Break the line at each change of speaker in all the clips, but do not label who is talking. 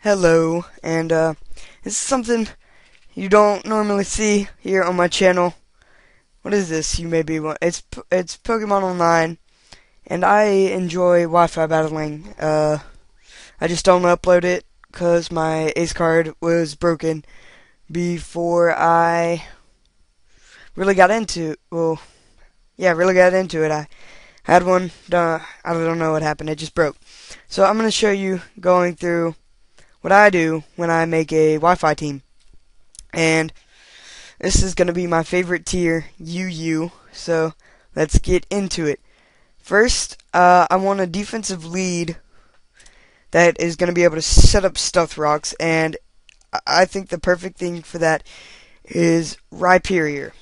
Hello, and this is something you don't normally see here on my channel. What is this? You may be one. It's Pokemon Online, and I enjoy Wi-Fi battling. I just don't upload it because my Ace card was broken before I really got into. Well, yeah, really got into it. I had one. I don't know what happened. It just broke. So I'm gonna show you going through what I do when I make a Wi-Fi team. And this is going to be my favorite tier, UU. So let's get into it. First, I want a defensive lead that is going to be able to set up stealth rocks, and I think the perfect thing for that is Rhyperior.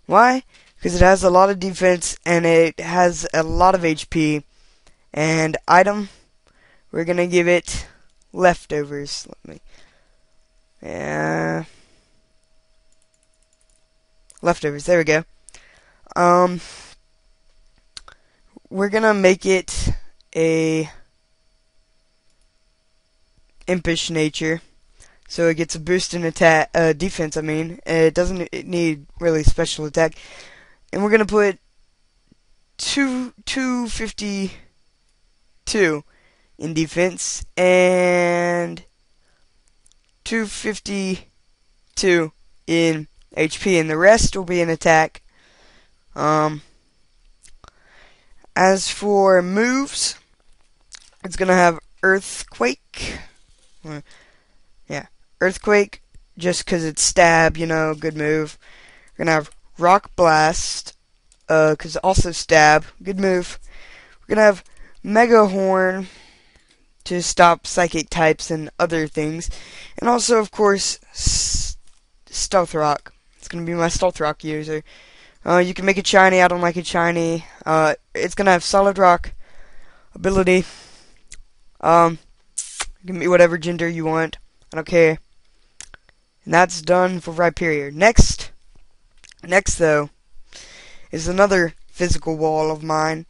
Why? Because it has a lot of defense and it has a lot of HP. And item, we're going to give it leftovers. Leftovers. There we go. We're gonna make it a impish nature, so it gets a boost in attack, defense. I mean, it doesn't need really special attack, and we're gonna put 252 in defense and 252 in HP, and the rest will be in attack. As for moves, it's gonna have Earthquake. Yeah, Earthquake, just because it's stab, good move. We're gonna have Rock Blast, because also stab, good move. We're gonna have Mega Horn to stop psychic types and other things, and also, of course, Stealth Rock. It's gonna be my Stealth Rock user. You can make it shiny. I don't like it shiny. It's gonna have Solid Rock ability. Give me whatever gender you want. I don't care. And that's done for Rhyperior. Next though, is another physical wall of mine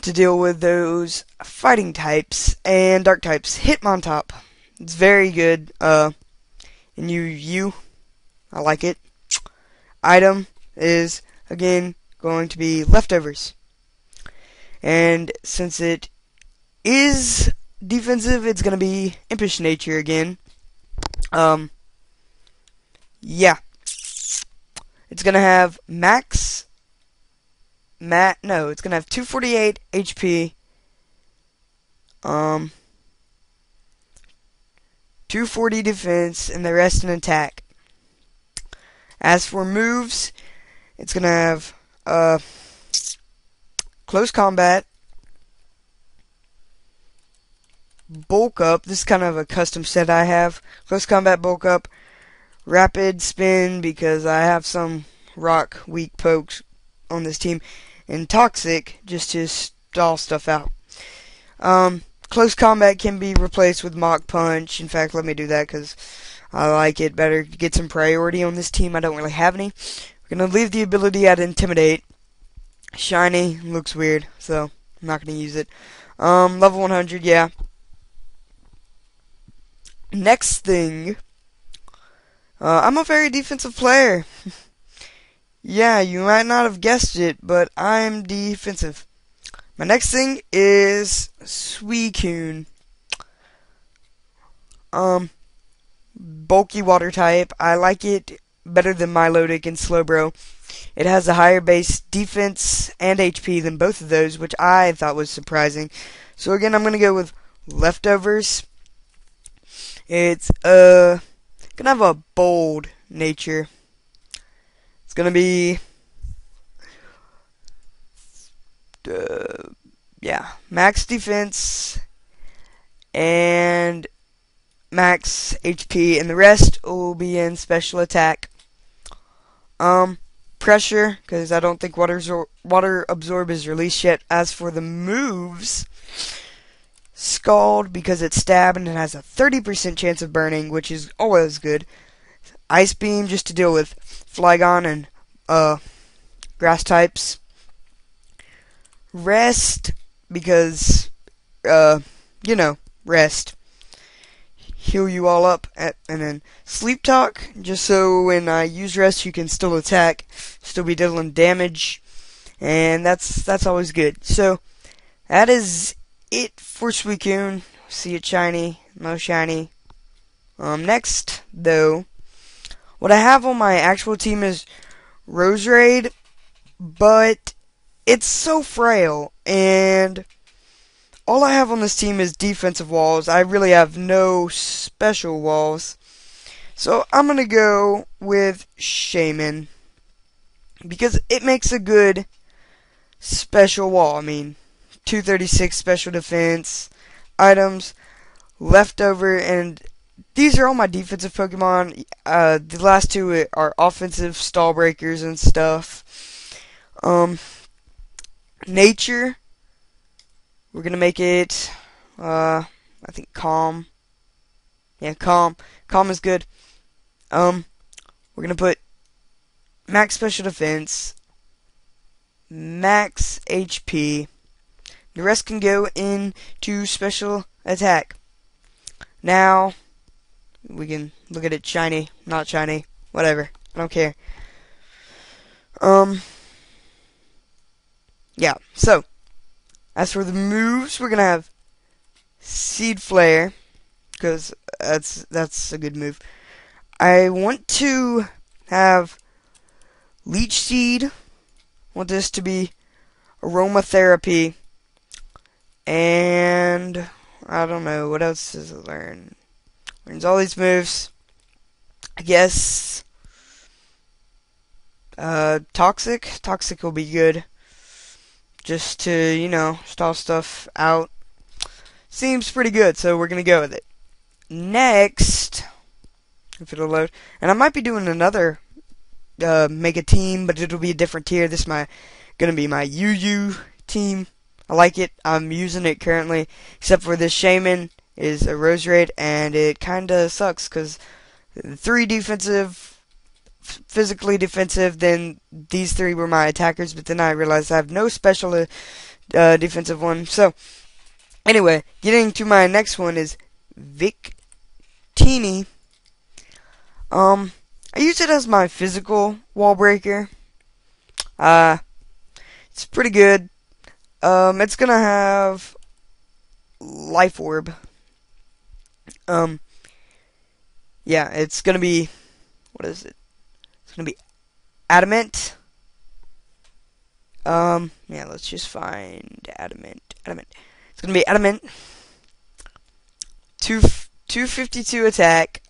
to deal with those fighting types and dark types. Hitmontop. It's very good. And I like it. Item is, again, going to be leftovers. And since it is defensive, it's going to be impish nature again. Yeah. It's going to have it's going to have 248 HP. 240 defense, and the rest in attack. As for moves, it's going to have Close Combat, Bulk Up. This is kind of a custom set I have. Close Combat, Bulk Up, Rapid Spin, because I have some rock weak pokes on this team, and Toxic, just to stall stuff out. Close Combat can be replaced with Mach Punch. In fact, let me do that because I like it better to get some priority on this team. I don't really have any. We're going to leave the ability at Intimidate. Shiny looks weird, so I'm not going to use it. Level 100, yeah. Next thing, I'm a very defensive player. Yeah, you might not have guessed it, but I'm defensive. My next thing is Suicune. Bulky water type. I like it better than Milotic and Slowbro. It has a higher base defense and HP than both of those, which I thought was surprising. So again, I'm going to go with leftovers. It's going to have a bold nature. It's going to be max defense and max HP, and the rest will be in special attack. Pressure, because I don't think water absorb is released yet. As for the moves, Scald, because it's stab and it has a 30% chance of burning, which is always good. Ice Beam, just to deal with Flygon and grass types. Rest, because rest, heal you all up, and then sleep talk, just so when I use rest you can still attack, still be dealing damage, and that's always good. So that is it for Suicune. See it shiny, no shiny. Next though, what I have on my actual team is Roserade, but it's so frail, and all I have on this team is defensive walls. I really have no special walls. So I'm going to go with Shaman, because it makes a good special wall. I mean, 236 special defense, items, leftover, and these are all my defensive Pokemon. The last two are offensive stall breakers and stuff. Nature, we're gonna make it, I think calm. Yeah, calm. Calm is good. We're gonna put max special defense, max HP. The rest can go into special attack. Now, we can look at it shiny, not shiny, whatever. I don't care. Yeah, so, as for the moves, we're gonna have Seed Flare, because that's a good move. I want to have Leech Seed. I want this to be Aromatherapy. And I don't know, what else does it learn? Learns all these moves. I guess Toxic. Toxic will be good. Just to, you know, stall stuff out. Seems pretty good, so we're gonna go with it. Next, if it'll load, and I might be doing another mega team, but it'll be a different tier. This is gonna be my UU team. I like it. I'm using it currently, except for this Shaman is a Roserade, and it kinda sucks because 3 defensive, physically defensive. Then these 3 were my attackers, but then I realized I have no special defensive one. So anyway, getting to my next one is Victini. I use it as my physical wall breaker. It's pretty good. It's gonna have Life Orb. Yeah, it's gonna be, what is it? It's gonna be Adamant. Yeah, let's just find Adamant. It's gonna be Adamant. 252 attack,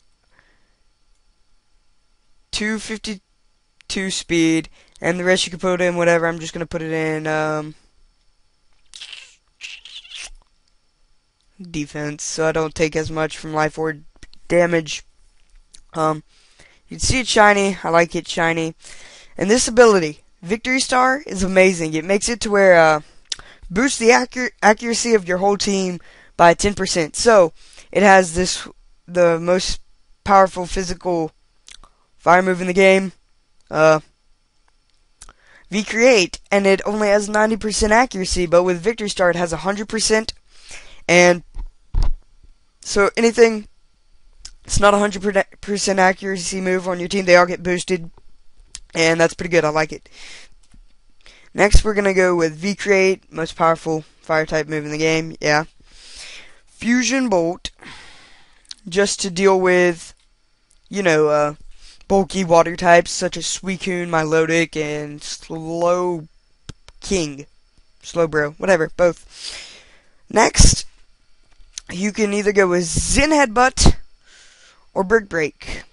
252 speed, and the rest you can put in whatever. I'm just gonna put it in defense, so I don't take as much from life or damage. You can see it shiny. I like it shiny. And this ability, Victory Star, is amazing. It makes it to where boosts the accuracy of your whole team by 10%. So it has the most powerful physical fire move in the game, V-Create, and it only has 90% accuracy, but with Victory Star it has 100%, and so anything it's not 100% accuracy move on your team, they all get boosted, and that's pretty good. I like it. Next, we're gonna go with V-Create, most powerful fire type move in the game. Yeah, Fusion Bolt, just to deal with, you know, bulky water types such as Suicune, Milotic, and Slowbro, whatever, both. Next, you can either go with Zen Headbutt or Brick Break.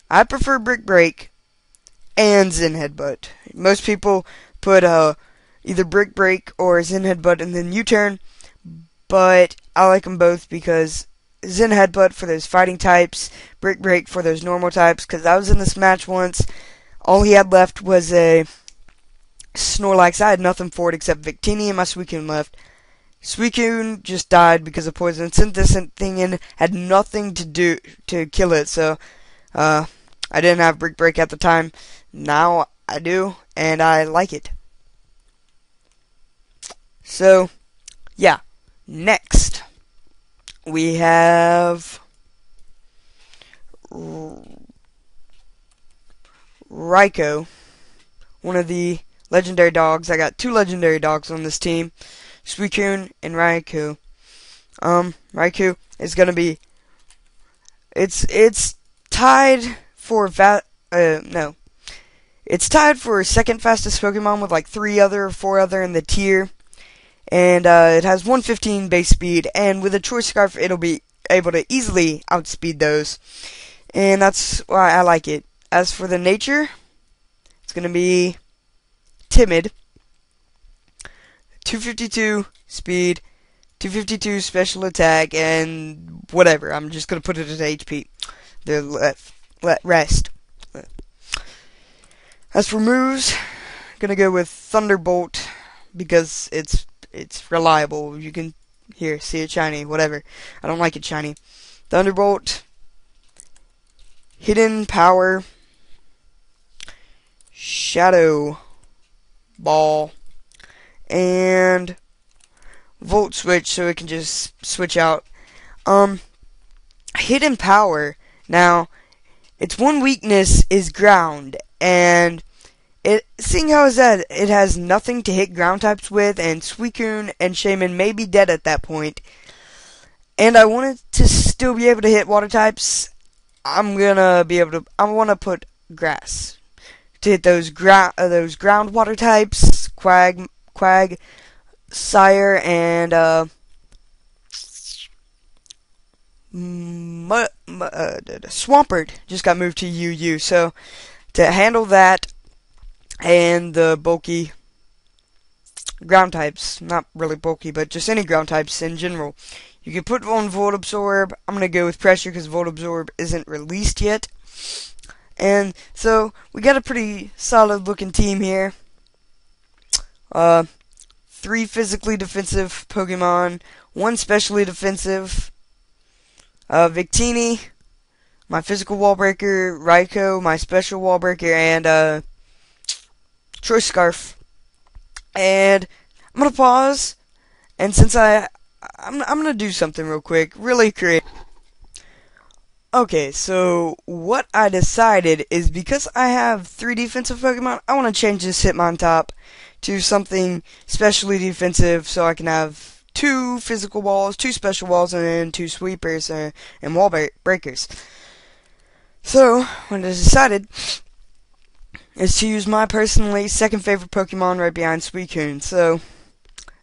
I prefer Brick Break and Zen Headbutt. Most people put either Brick Break or Zen Headbutt and then U-turn, but I like them both because Zen Headbutt for those fighting types, Brick Break for those normal types, because I was in this match once, all he had left was a Snorlax. I had nothing for it except Victini and my Suicune left. Suicune just died because of poison. Sent this thing in, had nothing to do to kill it, so I didn't have Brick Break at the time. Now I do, and I like it. So, yeah. Next, we have Raikou, one of the legendary dogs. I got two legendary dogs on this team, Suicune and Raikou. Raikou is gonna be, it's tied for no, it's tied for second fastest Pokemon with like 4 other in the tier, and it has 115 base speed, and with a Choice Scarf, it'll be able to easily outspeed those, and that's why I like it. As for the nature, it's gonna be timid, 252 speed, 252 special attack, and whatever. I'm just gonna put it at HP. The rest. As for moves, I'm gonna go with Thunderbolt because it's reliable. You can see it shiny, whatever. I don't like it shiny. Thunderbolt, Hidden Power, Shadow Ball, and Volt Switch, so it can just switch out. Hidden Power. Now, its one weakness is ground, and seeing how it has nothing to hit ground types with, and Suicune and Shaman may be dead at that point, and I want it to still be able to hit water types, I want to put grass to hit those ground water types, Quag, Sire, and Swampert just got moved to UU. So to handle that and the bulky ground types, not really bulky, but just any ground types in general, you can put on Volt Absorb. I'm gonna go with Pressure because Volt Absorb isn't released yet. And so we got a pretty solid looking team here. 3 physically defensive Pokemon, 1 specially defensive. Victini, my physical wall breaker, Raikou, my special wall breaker, and Choice Scarf. And I'm gonna pause, and since I'm gonna do something real quick, really creative. Okay, so what I decided is because I have 3 defensive Pokemon, I want to change this Hitmontop to something specially defensive, so I can have 2 physical walls, 2 special walls, and then 2 sweepers and wall breakers. So what I decided is to use my personally second favorite Pokemon right behind Suicune. So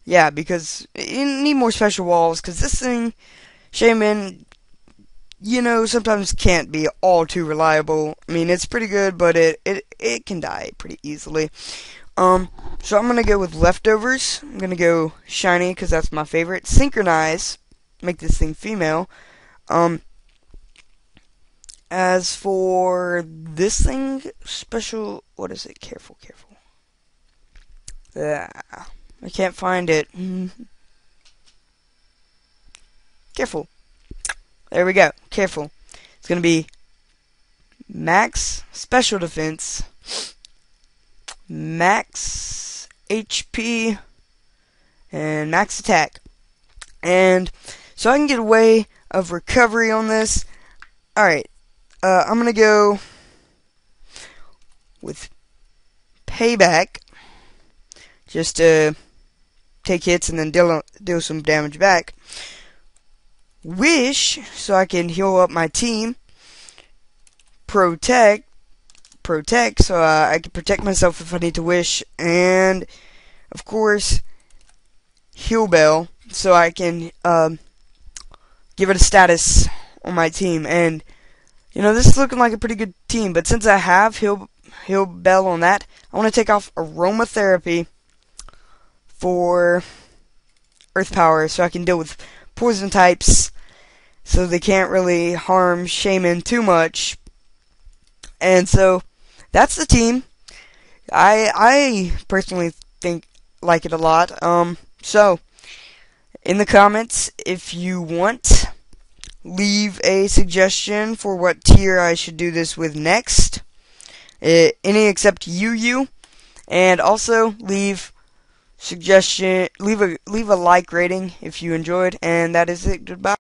yeah, because you need more special walls, because this thing, Shaman, sometimes can't be all too reliable. I mean, it's pretty good, but it can die pretty easily. So I'm gonna go with Leftovers. I'm gonna go Shiny because that's my favorite. Synchronize, make this thing female. As for this thing, special, what is it? Careful. I can't find it. Careful. There we go. Careful. It's gonna be Max Special Defense, Max HP, and Max Attack. And so I can get a way of recovery on this. Alright, I'm gonna go with Payback, just to take hits and then deal some damage back. Wish, so I can heal up my team. Protect, so I can protect myself if I need to wish. And, of course, Heal Bell, so I can give it a status on my team. And, this is looking like a pretty good team, but since I have Heal Bell on that, I want to take off Aromatherapy for Earth Power, so I can deal with poison types, so they can't really harm Shaman too much. And so that's the team. I personally like it a lot. So in the comments, if you want, leave a suggestion for what tier I should do this with next. Any except UU, and also leave a like rating if you enjoyed. And that is it. Goodbye.